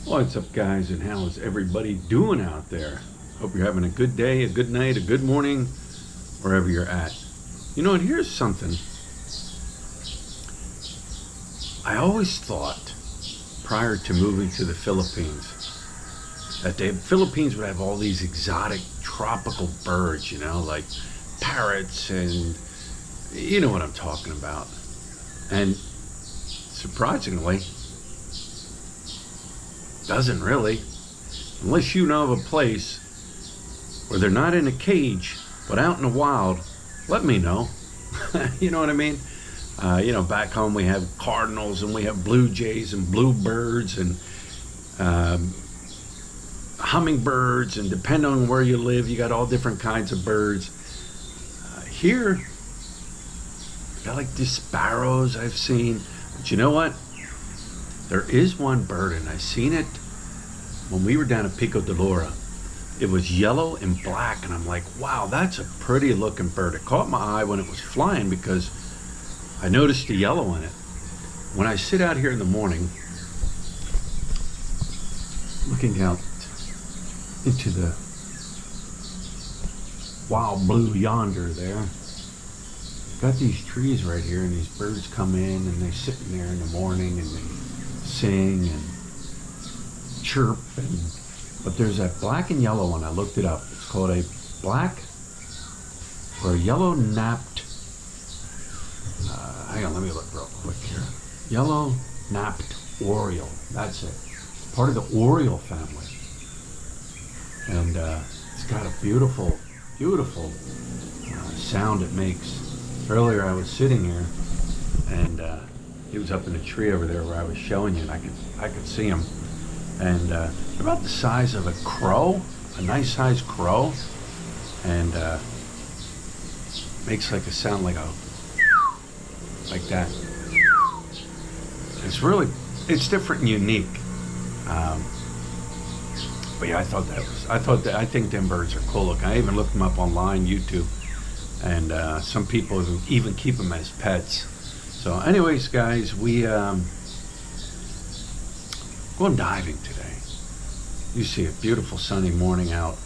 What's up, guys, and how is everybody doing out there? Hope you're having a good day, a good night, a good morning, wherever you're at. You know, and here's something. I always thought, prior to moving to the Philippines, that the Philippines would have all these exotic tropical birds, you know, like parrots and you know what I'm talking about. And surprisingly, doesn't really, unless you know of a place where they're not in a cage but out in the wild. Let me know. You know what I mean? You know, back home we have cardinals and we have blue jays and bluebirds and hummingbirds, and depending on where you live, you got all different kinds of birds. Here, I got like these sparrows I've seen, but you know what? There is one bird, and I seen it when we were down at Pico de Lora. It was yellow and black, and I'm like, wow, that's a pretty looking bird. It caught my eye when it was flying because I noticed the yellow in it. When I sit out here in the morning, looking out into the wild blue yonder there, got these trees right here, and these birds come in and they sit in there in the morning and they sing and chirp, but there's that black and yellow one. I looked it up. It's called a black or a yellow napped hang on, let me look real quick here. Yellow napped oriole. That's it. It's part of the oriole family, and it's got a beautiful sound it makes. Earlier I was sitting here, and he was up in a tree over there where I was showing you, and I could see him. And they're about the size of a crow, a nice sized crow, and makes like a sound like that. It's different and unique. But yeah, I think them birds are cool looking. I even looked them up online, YouTube, and some people even keep them as pets. So anyways, guys, we going diving today. You see a beautiful sunny morning out.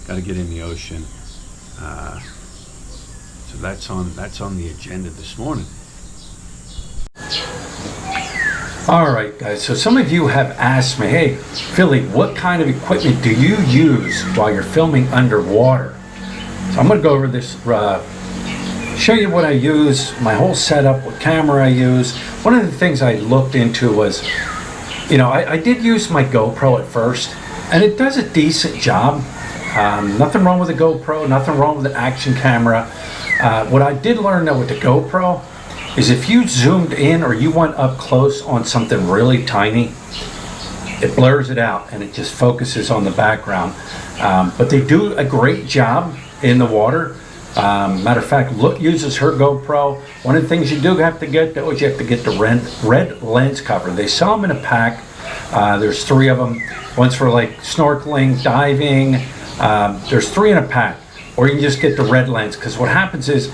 Got to get in the ocean. So that's on the agenda this morning. All right, guys, so some of you have asked me, hey, Philly, what kind of equipment do you use while you're filming underwater? So I'm going to go over this, show you what I use, my whole setup, what camera I use. One of the things I looked into was, you know, I did use my GoPro at first, and it does a decent job. Nothing wrong with the GoPro, nothing wrong with the action camera. What I did learn though with the GoPro is if you zoomed in or you went up close on something really tiny, it blurs it out and it just focuses on the background. But they do a great job in the water. Matter of fact, Look uses her GoPro. One of the things you do have to get though is you have to get the red lens cover. They sell them in a pack. There's 3 of them. One's for like snorkeling, diving. There's 3 in a pack. Or you can just get the red lens, because what happens is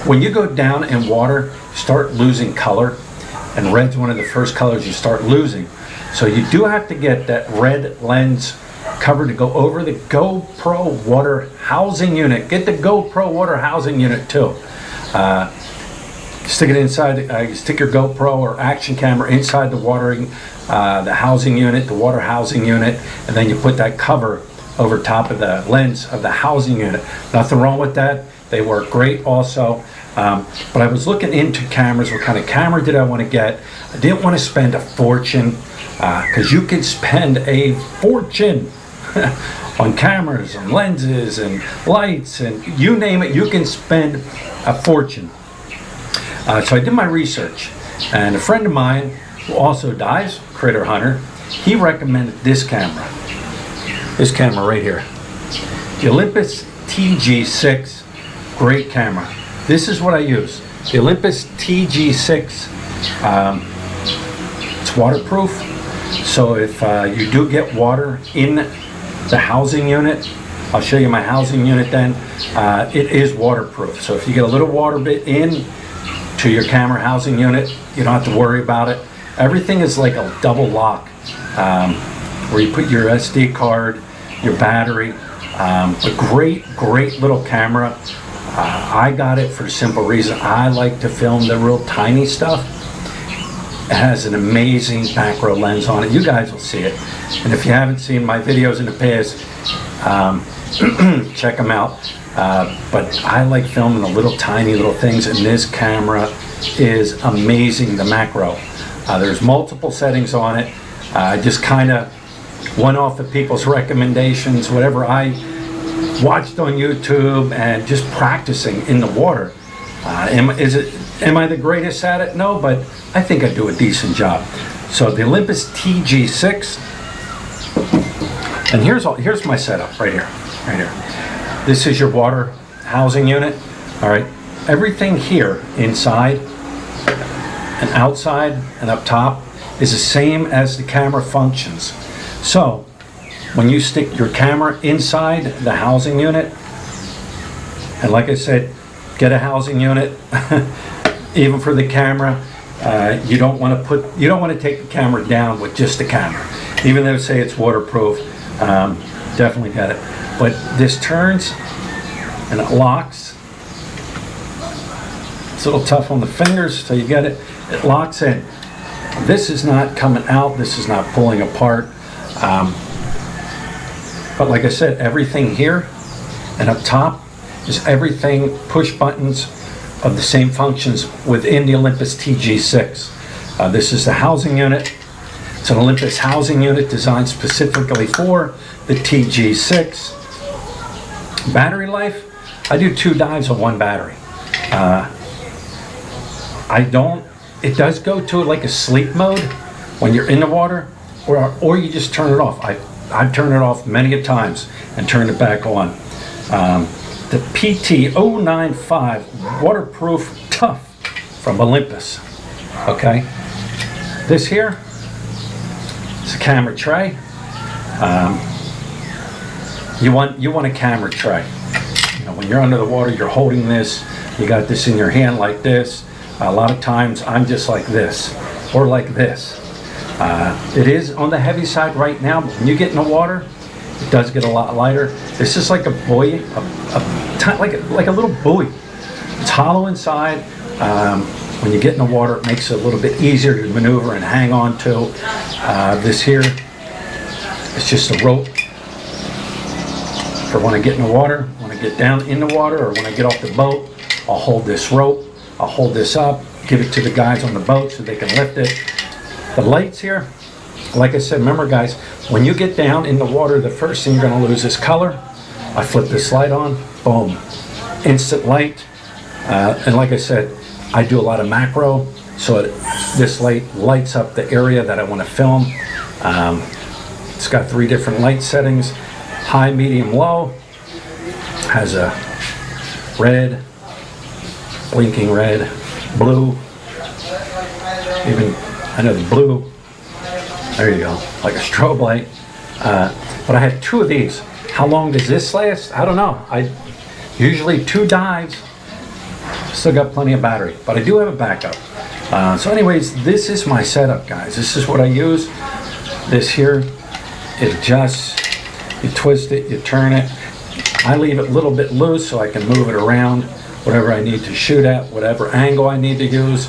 when you go down in water, you start losing color, and red's one of the first colors you start losing. So you do have to get that red lens cover to go over the GoPro water housing unit. Get the GoPro water housing unit too. Stick it inside, stick your GoPro or action camera inside the the housing unit, the water housing unit, and then you put that cover over top of the lens of the housing unit. Nothing wrong with that. They work great also. But I was looking into cameras. What kind of camera did I want to get? I didn't want to spend a fortune, because you can spend a fortune on cameras and lenses and lights and you name it, you can spend a fortune. So I did my research, and a friend of mine who also dives, critter hunter, he recommended this camera. This camera right here. The Olympus Tg6, great camera. This is what I use. The Olympus Tg6, it's waterproof. So if you do get water in the housing unit, I'll show you my housing unit then, it is waterproof. So if you get a little water bit in to your camera housing unit, you don't have to worry about it. Everything is like a double lock. where you put your SD card, your battery. A great little camera. I got it for the simple reason I like to film the real tiny stuff. It has an amazing macro lens on it. You guys will see it. And if you haven't seen my videos in the past, check them out. But I like filming the little tiny little things, and this camera is amazing, the macro. There's multiple settings on it. I just kind of went off of people's recommendations, whatever I watched on YouTube, and just practicing in the water. Am I the greatest at it? No, but I think I do a decent job. So the Olympus Tg6, and here's my setup right here. This is your water housing unit. All right, everything here inside and outside and up top is the same as the camera functions. So when you stick your camera inside the housing unit, and like I said, get a housing unit, even for the camera. You don't want to take the camera down with just the camera, even though say it's waterproof. Definitely get it. But this turns and it locks. It's a little tough on the fingers, so you get it. It locks in. This is not coming out. This is not pulling apart. But like I said, everything here and up top is everything push buttons of the same functions within the Olympus Tg6. This is the housing unit. It's an Olympus housing unit designed specifically for the Tg6. Battery life, I do 2 dives on 1 battery. It does go to like a sleep mode when you're in the water, or you just turn it off. I've turned it off many a times and turned it back on. The PT095 waterproof tough from Olympus. Okay, this here is a camera tray. You want a camera tray. You know, when you're under the water, you're holding this. You got this in your hand like this. A lot of times I'm just like this or like this. It is on the heavy side right now, but when you get in the water, it does get a lot lighter. This is like a buoy, like a little buoy. It's hollow inside. When you get in the water, it makes it a little bit easier to maneuver and hang on to. This here is just a rope for when I get in the water, when I get down in the water, or when I get off the boat. I'll hold this rope, I'll hold this up, give it to the guys on the boat so they can lift it. The lights here, like I said, remember guys, when you get down in the water, the first thing you're going to lose is color. I flip this light on, boom, instant light. And like I said, I do a lot of macro, so this light lights up the area that I want to film. It's got 3 different light settings: high, medium, low. Has a red, blinking red, blue. Even I know the blue. There you go, like a strobe light. But I have 2 of these. How long does this last? I don't know. I usually 2 dives. Still got plenty of battery, but I do have a backup. So anyways, this is my setup, guys. This is what I use. This here, it adjusts. You twist it, you turn it. I leave it a little bit loose so I can move it around, whatever I need to shoot at, whatever angle I need to use.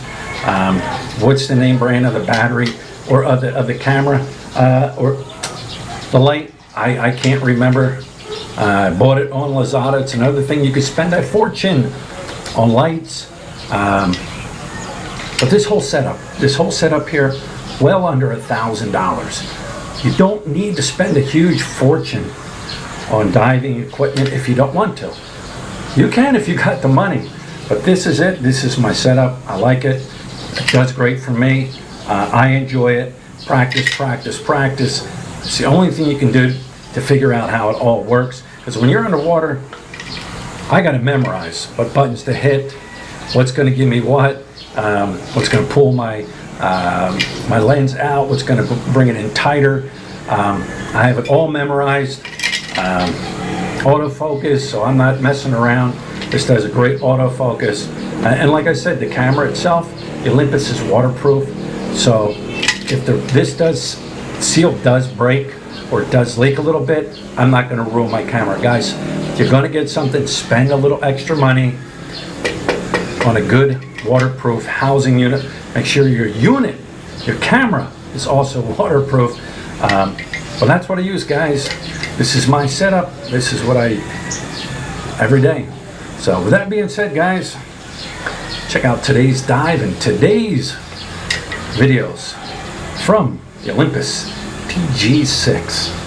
What's the name brand of the battery or of the camera or the light? I can't remember. I bought it on Lazada. It's another thing, you could spend a fortune on lights. But this whole setup here, well under $1,000. You don't need to spend a huge fortune on diving equipment if you don't want to. You can if you got the money, but this is it. This is my setup. I like it. It does great for me. I enjoy it. Practice, practice, practice. It's the only thing you can do to figure out how it all works. Because when you're underwater, I got to memorize what buttons to hit, what's going to give me what's going to pull my lens out, what's going to bring it in tighter. I have it all memorized. Autofocus, so I'm not messing around. This does a great autofocus. And like I said, the camera itself, the Olympus is waterproof. So if this seal does break, or it does leak a little bit, I'm not going to ruin my camera. Guys, if you're going to get something, spend a little extra money on a good waterproof housing unit. Make sure your unit, your camera, is also waterproof. Well, that's what I use, guys. This is my setup. This is what I every day. So with that being said, guys, check out today's dive and today's videos from the Olympus Tg6.